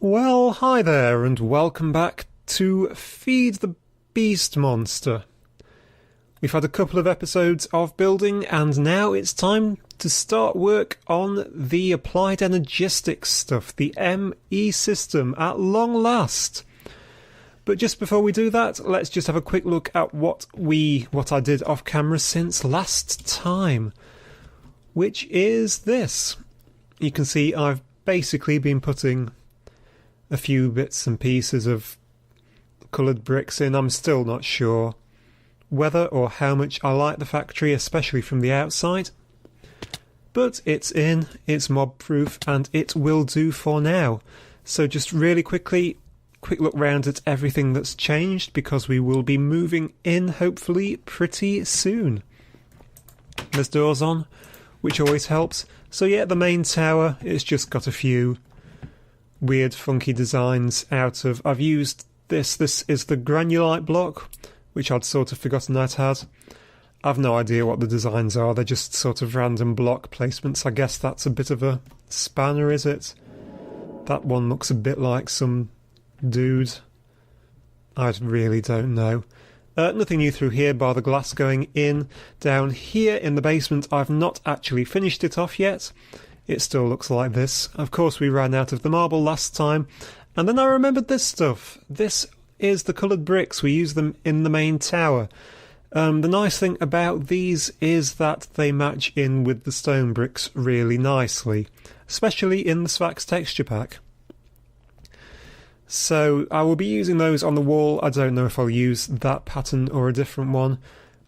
Well, hi there, and welcome back to Feed the Beast Monster. We've had a couple of episodes of building, and now it's time to start work on the Applied Energistics stuff, the ME system, at long last. But just before we do that, let's just have a quick look at what I did off camera since last time, which is this. You can see I've basically been putting a few bits and pieces of coloured bricks in. I'm still not sure whether or how much I like the factory, especially from the outside. But it's in, it's mob proof, and it will do for now. So just really quickly, quick look round at everything that's changed, because we will be moving in hopefully pretty soon. There's doors on, which always helps. So yeah, the main tower, it's just got a few weird funky designs out of... I've used this is the granulite block, which I'd sort of forgotten I'd had. I've no idea what the designs are, they're just sort of random block placements. I guess that's a bit of a spanner, is it? That one looks a bit like some dude. I really don't know. Nothing new through here bar the glass going in. Down here in the basement, I've not actually finished it off yet. It still looks like this. Of course, we ran out of the marble last time, and then I remembered this stuff. This is the coloured bricks. We use them in the main tower. The nice thing about these is that they match in with the stone bricks really nicely, especially in the Svax texture pack. So I will be using those on the wall. I don't know if I'll use that pattern or a different one,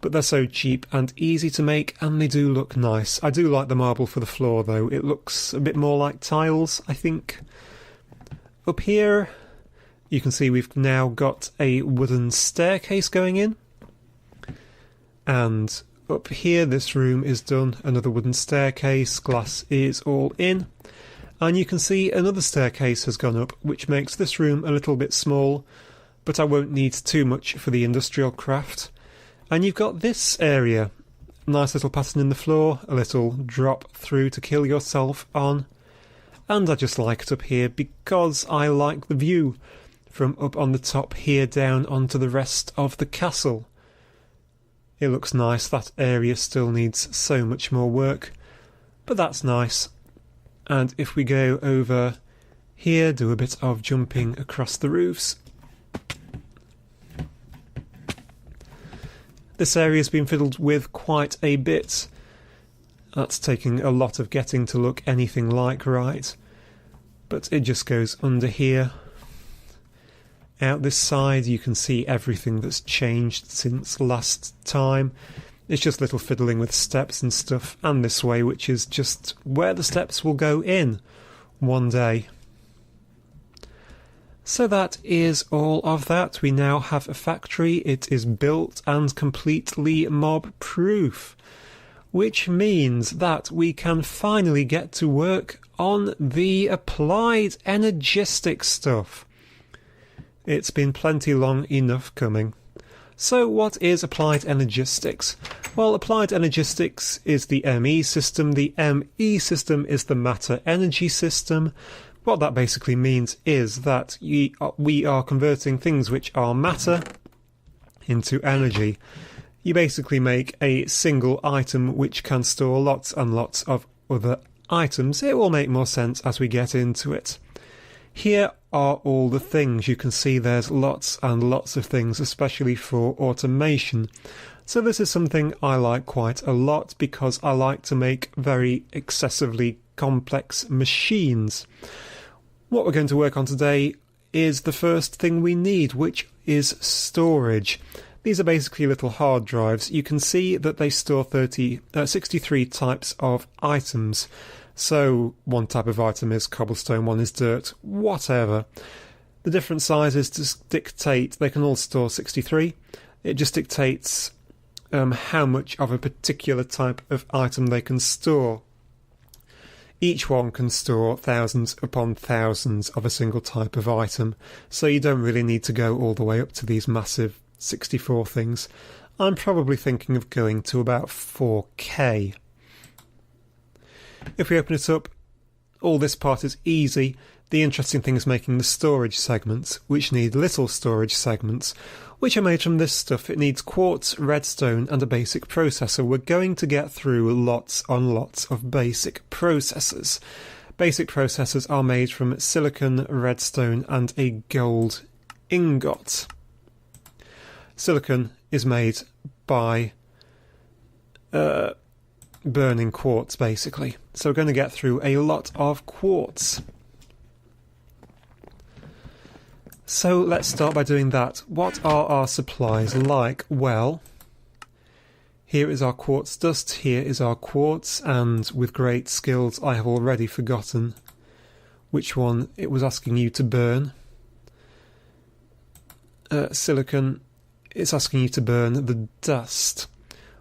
but they're so cheap and easy to make, and they do look nice. I do like the marble for the floor, though. It looks a bit more like tiles, I think. Up here, you can see we've now got a wooden staircase going in. And up here, this room is done. Another wooden staircase, glass is all in. And you can see another staircase has gone up, which makes this room a little bit small, but I won't need too much for the industrial craft. And you've got this area. Nice little pattern in the floor, a little drop through to kill yourself on. And I just like it up here because I like the view from up on the top here down onto the rest of the castle. It looks nice. That area still needs so much more work, but that's nice. And if we go over here, do a bit of jumping across the roofs. This area's been fiddled with quite a bit. That's taking a lot of getting to look anything like right. But it just goes under here. Out this side you can see everything that's changed since last time. It's just little fiddling with steps and stuff, and this way, which is just where the steps will go in one day. So that is all of that. We now have a factory. It is built and completely mob-proof, which means that we can finally get to work on the Applied Energistics stuff. It's been plenty long enough coming. So what is Applied Energistics? Well, Applied Energistics is the ME system. The ME system is the matter energy system. What that basically means is that we are converting things which are matter into energy. You basically make a single item which can store lots and lots of other items. It will make more sense as we get into it. Here are all the things. You can see there's lots and lots of things, especially for automation. So this is something I like quite a lot because I like to make very excessively complex machines. What we're going to work on today is the first thing we need, which is storage. These are basically little hard drives. You can see that they store 63 types of items. So one type of item is cobblestone, one is dirt, whatever. The different sizes just dictate, they can all store 63. It just dictates how much of a particular type of item they can store. Each one can store thousands upon thousands of a single type of item, so you don't really need to go all the way up to these massive 64 things. I'm probably thinking of going to about 4K. If we open it up, all this part is easy. The interesting thing is making the storage segments, which need little storage segments, which are made from this stuff. It needs quartz, redstone, and a basic processor. We're going to get through lots and lots of basic processors. Basic processors are made from silicon, redstone, and a gold ingot. Silicon is made by burning quartz, basically. So we're going to get through a lot of quartz. So let's start by doing that. What are our supplies like? Well, here is our quartz dust, here is our quartz, and with great skills I have already forgotten which one it was asking you to burn. Silicon, it's asking you to burn the dust.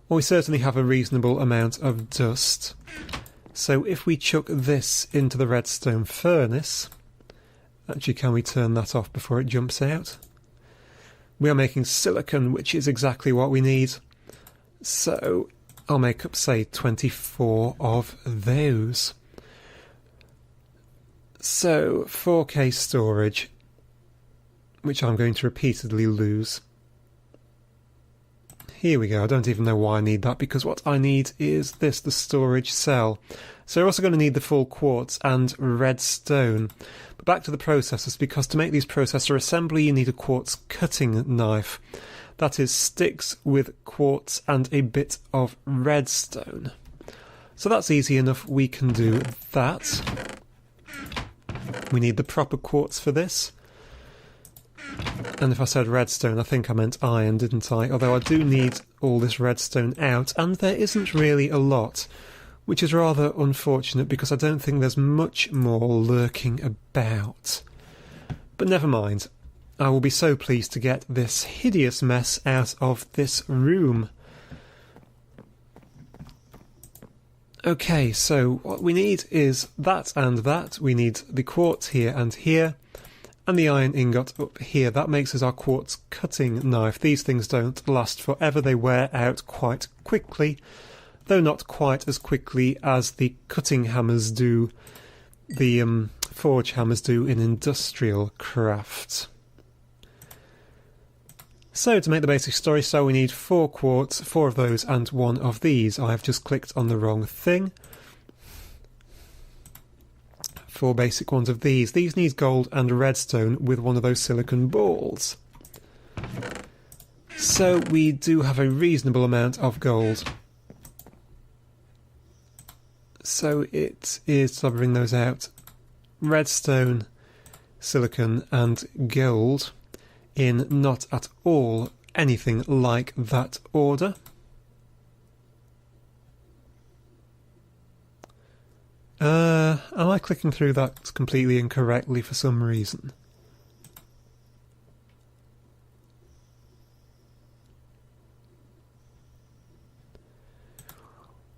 Well, we certainly have a reasonable amount of dust. So if we chuck this into the redstone furnace... Actually, can we turn that off before it jumps out? We are making silicon, which is exactly what we need. So I'll make up, say, 24 of those. So 4K storage, which I'm going to repeatedly lose. Here we go. I don't even know why I need that, because what I need is this, the storage cell. So we're also going to need the full quartz and redstone. But back to the processors, because to make these processor assembly you need a quartz cutting knife. That is sticks with quartz and a bit of redstone. So that's easy enough, we can do that. We need the proper quartz for this. And if I said redstone, I think I meant iron, didn't I? Although I do need all this redstone out, and there isn't really a lot, which is rather unfortunate because I don't think there's much more lurking about. But never mind. I will be so pleased to get this hideous mess out of this room. Okay, so what we need is that and that. We need the quartz here and here, and the iron ingot up here. That makes us our quartz cutting knife. These things don't last forever. They wear out quite quickly, though not quite as quickly as the cutting hammers do, the forge hammers do in industrial craft. So to make the basic story cell we need 4 quartz, 4 of those and 1 of these. I have just clicked on the wrong thing. 4 basic ones of these. These need gold and redstone with one of those silicon balls. So we do have a reasonable amount of gold. So it is, to bring those out, redstone, silicon and gold in not at all anything like that order. Am I clicking through that completely incorrectly for some reason?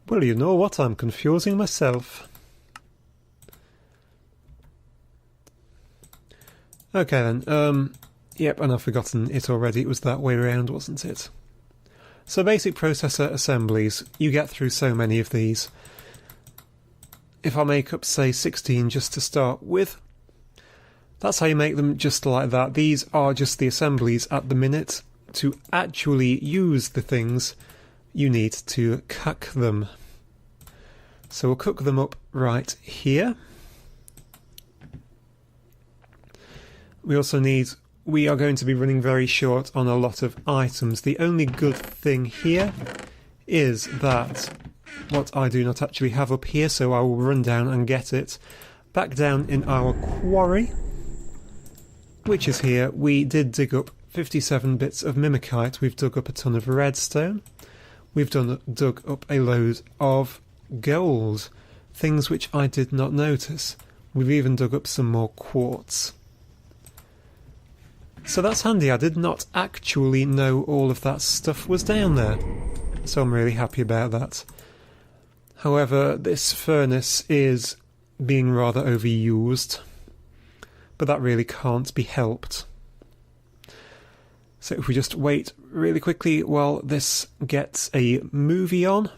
Well, you know what, I'm confusing myself. Okay then, yep, and I've forgotten it already. It was that way around, wasn't it? So basic processor assemblies, you get through so many of these. If I make up, say, 16 just to start with, that's how you make them, just like that. These are just the assemblies at the minute. To actually use the things, you need to cook them. So we'll cook them up right here. We also need... We are going to be running very short on a lot of items. The only good thing here is that what I do not actually have up here, so I will run down and get it. Back down in our quarry, which is here, we did dig up 57 bits of mimikite. We've dug up a ton of redstone. We've dug up a load of gold, things which I did not notice. We've even dug up some more quartz. So that's handy. I did not actually know all of that stuff was down there, so I'm really happy about that. However, this furnace is being rather overused, but that really can't be helped. So if we just wait really quickly while this gets a movie on.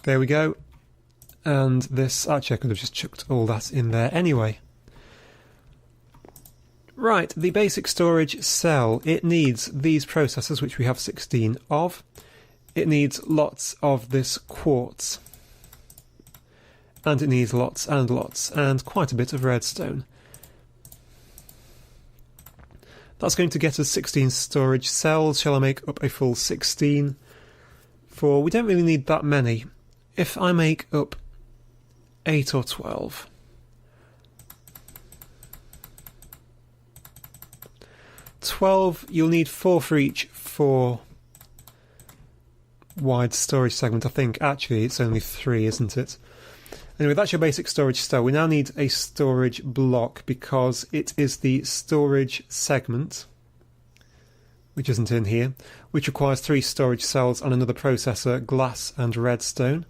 There we go. And this, actually I could have just chucked all that in there anyway. Right, the basic storage cell, it needs these processors, which we have 16 of. It needs lots of this quartz. And it needs lots and lots, and quite a bit of redstone. That's going to get us 16 storage cells. Shall I make up a full 16? We don't really need that many. If I make up 8 or 12... 12, you'll need 4 for each 4 wide storage segment, I think. Actually, it's only 3, isn't it? Anyway, that's your basic storage cell. We now need a storage block because it is the storage segment, which isn't in here, which requires 3 storage cells and another processor, glass and redstone.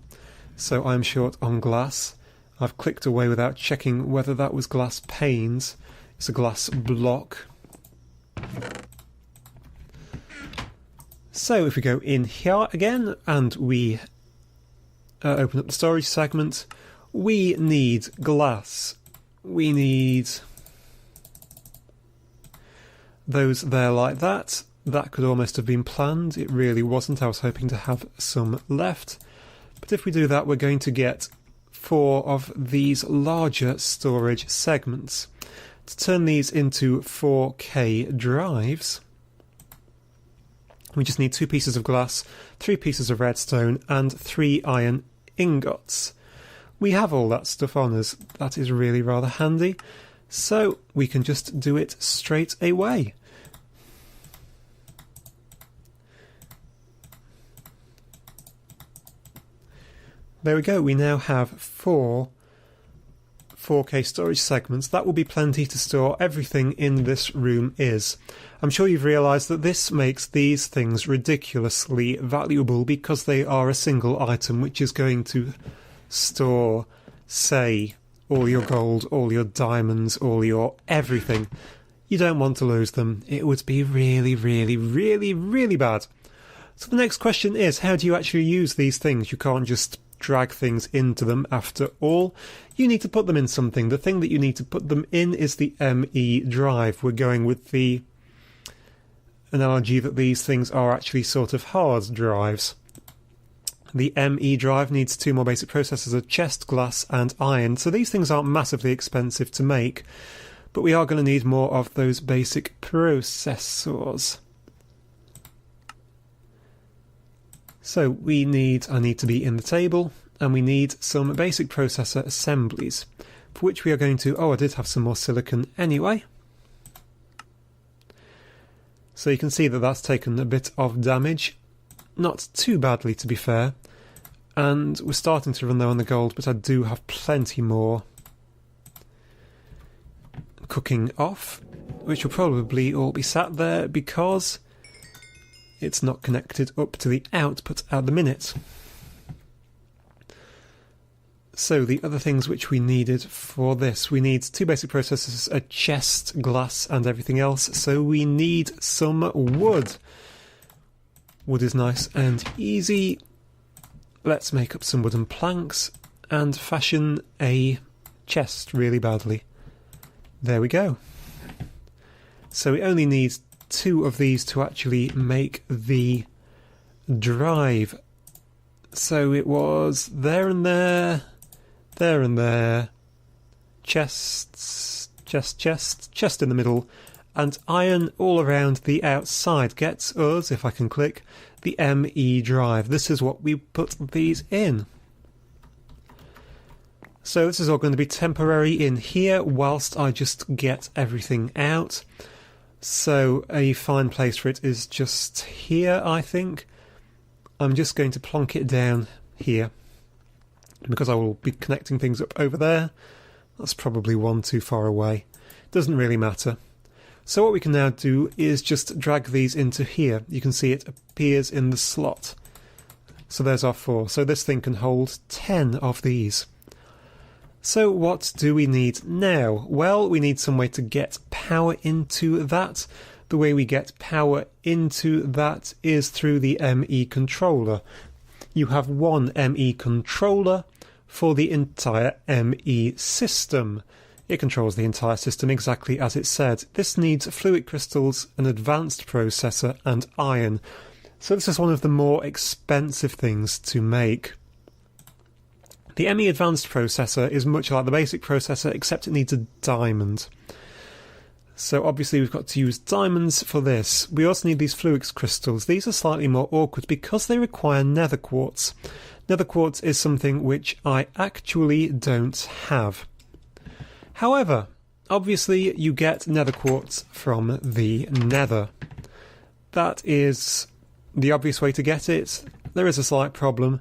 So I'm short on glass. I've clicked away without checking whether that was glass panes. It's a glass block. So if we go in here again and we open up the storage segment, we need glass. We need those there like that. That could almost have been planned. It really wasn't. I was hoping to have some left. But if we do that, we're going to get 4 of these larger storage segments. To turn these into 4K drives, we just need 2 pieces of glass, 3 pieces of redstone, and 3 iron ingots. We have all that stuff on us. That is really rather handy. So we can just do it straight away. There we go. We now have 4 4K storage segments. That will be plenty to store everything in this room is. I'm sure you've realised that this makes these things ridiculously valuable because they are a single item which is going to store, say, all your gold, all your diamonds, all your everything. You don't want to lose them. It would be really, really, really, really bad. So the next question is, how do you actually use these things? You can't just drag things into them after all. You need to put them in something. The thing that you need to put them in is the ME drive. We're going with the analogy that these things are actually sort of hard drives. The ME drive needs 2 more basic processors of chest, glass and iron. So these things aren't massively expensive to make, but we are going to need more of those basic processors. So I need to be in the table, and we need some basic processor assemblies, for which we are going to, I did have some more silicon anyway. So you can see that that's taken a bit of damage, not too badly to be fair, and we're starting to run low on the gold, but I do have plenty more cooking off, which will probably all be sat there because it's not connected up to the output at the minute. So the other things which we needed for this, we need 2 basic processors, a chest, glass and everything else. So we need some wood. Wood is nice and easy. Let's make up some wooden planks and fashion a chest really badly. There we go. So we only need 2 of these to actually make the drive. So it was there and there, there and there, chest in the middle, and iron all around the outside gets us, if I can click, the ME drive. This is what we put these in. So this is all going to be temporary in here whilst I just get everything out. So a fine place for it is just here, I think. I'm just going to plonk it down here because I will be connecting things up over there. That's probably one too far away. Doesn't really matter. So what we can now do is just drag these into here. You can see it appears in the slot. So there's our 4. So this thing can hold 10 of these. So what do we need now? Well, we need some way to get power into that. The way we get power into that is through the ME controller. you have one ME controller for the entire ME system. It controls the entire system exactly as it said. This needs fluid crystals, an advanced processor, and iron. So this is one of the more expensive things to make. The ME advanced processor is much like the basic processor, except it needs a diamond. So obviously we've got to use diamonds for this. We also need these fluid crystals. These are slightly more awkward because they require nether quartz. Nether quartz is something which I actually don't have. However, obviously you get nether quartz from the nether. That is the obvious way to get it. There is a slight problem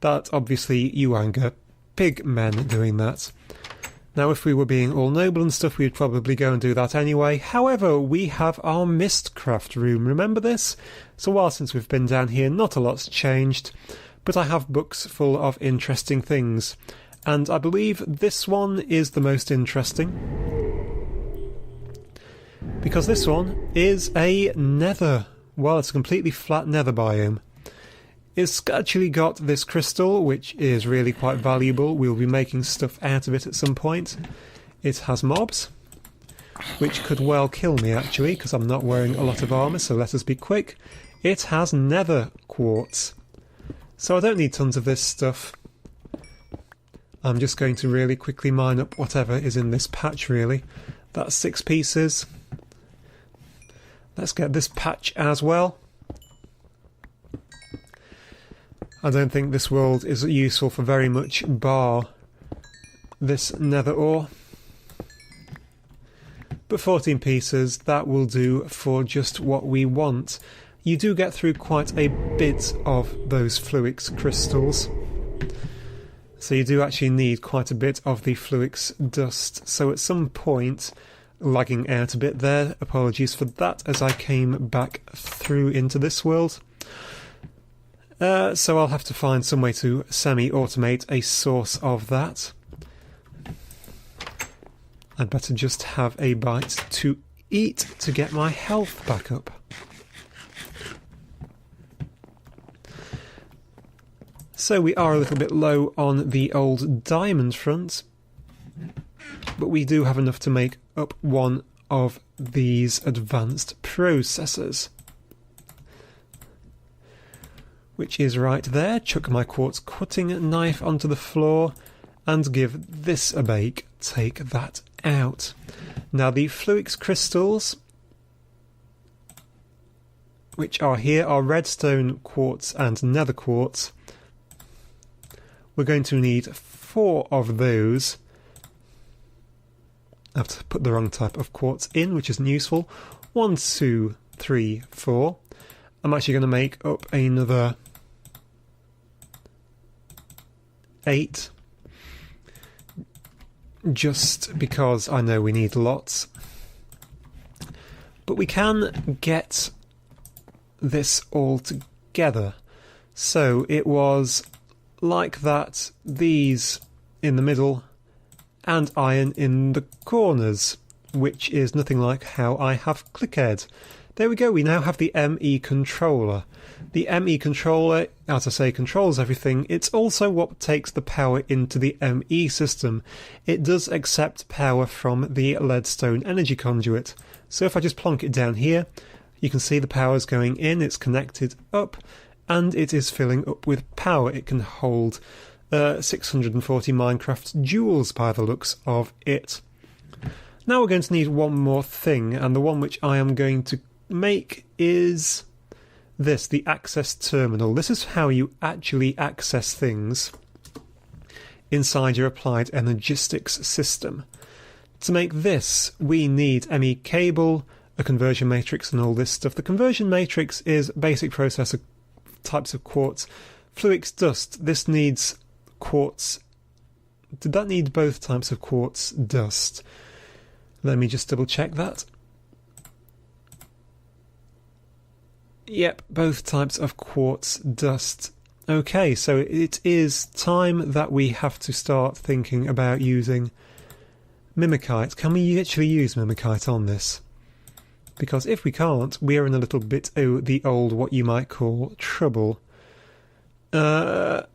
that obviously you anger pig men doing that. Now if we were being all noble and stuff, we'd probably go and do that anyway. However, we have our Mistcraft room. Remember this? It's a while since we've been down here, not a lot's changed, but I have books full of interesting things. And I believe this one is the most interesting, because this one is a nether. Well, it's a completely flat nether biome. It's actually got this crystal, which is really quite valuable. We'll be making stuff out of it at some point. It has mobs, which could well kill me actually, because I'm not wearing a lot of armour, so let us be quick. It has nether quartz, so I don't need tons of this stuff. I'm just going to really quickly mine up whatever is in this patch, really. That's 6 pieces. Let's get this patch as well. I don't think this world is useful for very much bar this nether ore. But 14 pieces, that will do for just what we want. You do get through quite a bit of those fluix crystals. So you do actually need quite a bit of the fluix dust. So at some point, lagging out a bit there, apologies for that as I came back through into this world. So I'll have to find some way to semi-automate a source of that. I'd better just have a bite to eat to get my health back up. So we are a little bit low on the old diamond front, but we do have enough to make up one of these advanced processors. Which is right there. Chuck my quartz cutting knife onto the floor and give this a bake. Take that out. Now the fluix crystals, which are here, are redstone quartz and nether quartz. We're going to need 4 of those. I have to put the wrong type of quartz in, which isn't useful. 1, 2, 3, 4. I'm actually going to make up another 8. Just because I know we need lots. But we can get this all together. So it was like that, these in the middle and iron in the corners, which is nothing like how I have clickhead. There we go, we now have the ME controller. The ME controller, as I say, controls everything. It's also what takes the power into the ME system. It does accept power from the leadstone energy conduit. So if I just plonk it down here, you can see the power's going in, it's connected up, and it is filling up with power. It can hold 640 Minecraft joules by the looks of it. Now we're going to need one more thing, and the one which I am going to make is this, the access terminal. This is how you actually access things inside your Applied Energistics system. To make this, we need ME cable, a conversion matrix, and all this stuff. The conversion matrix is basic processor types of quartz. Fluix dust, this needs quartz. Did that need both types of quartz dust? Let me just double check that. Yep, both types of quartz dust. Okay, so it is time that we have to start thinking about using mimikite. Can we actually use mimikite on this? Because if we can't, we are in a little bit the old, what you might call, trouble. I'm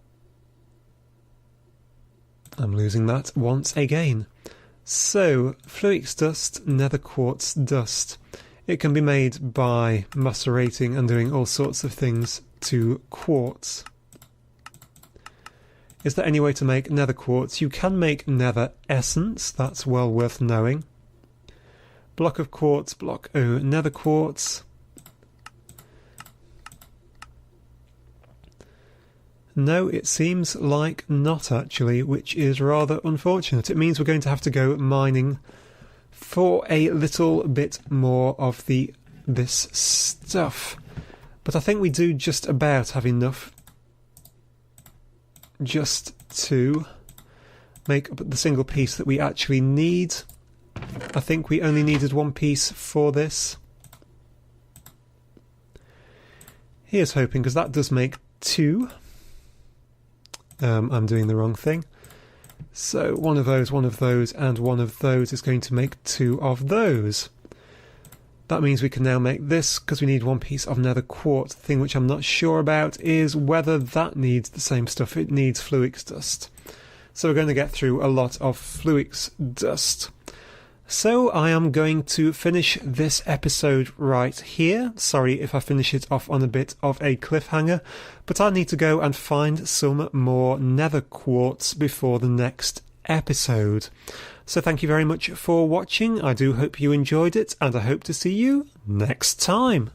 losing that once again. So, Fluix dust, nether quartz dust. It can be made by macerating and doing all sorts of things to quartz. Is there any way to make nether quartz? You can make nether essence, that's well worth knowing. Block of quartz, block O, nether quartz. No, it seems like not actually, which is rather unfortunate. It means we're going to have to go mining for a little bit more of this stuff. But I think we do just about have enough just to make up the single piece that we actually need. I think we only needed one piece for this. Here's hoping, because that does make 2. I'm doing the wrong thing. So one of those, and one of those is going to make 2 of those. That means we can now make this, because we need one piece of nether quartz. The thing which I'm not sure about is whether that needs the same stuff. It needs Fluix dust. So we're going to get through a lot of Fluix dust. So I am going to finish this episode right here. Sorry if I finish it off on a bit of a cliffhanger, but I need to go and find some more nether quartz before the next episode. So thank you very much for watching. I do hope you enjoyed it, and I hope to see you next time.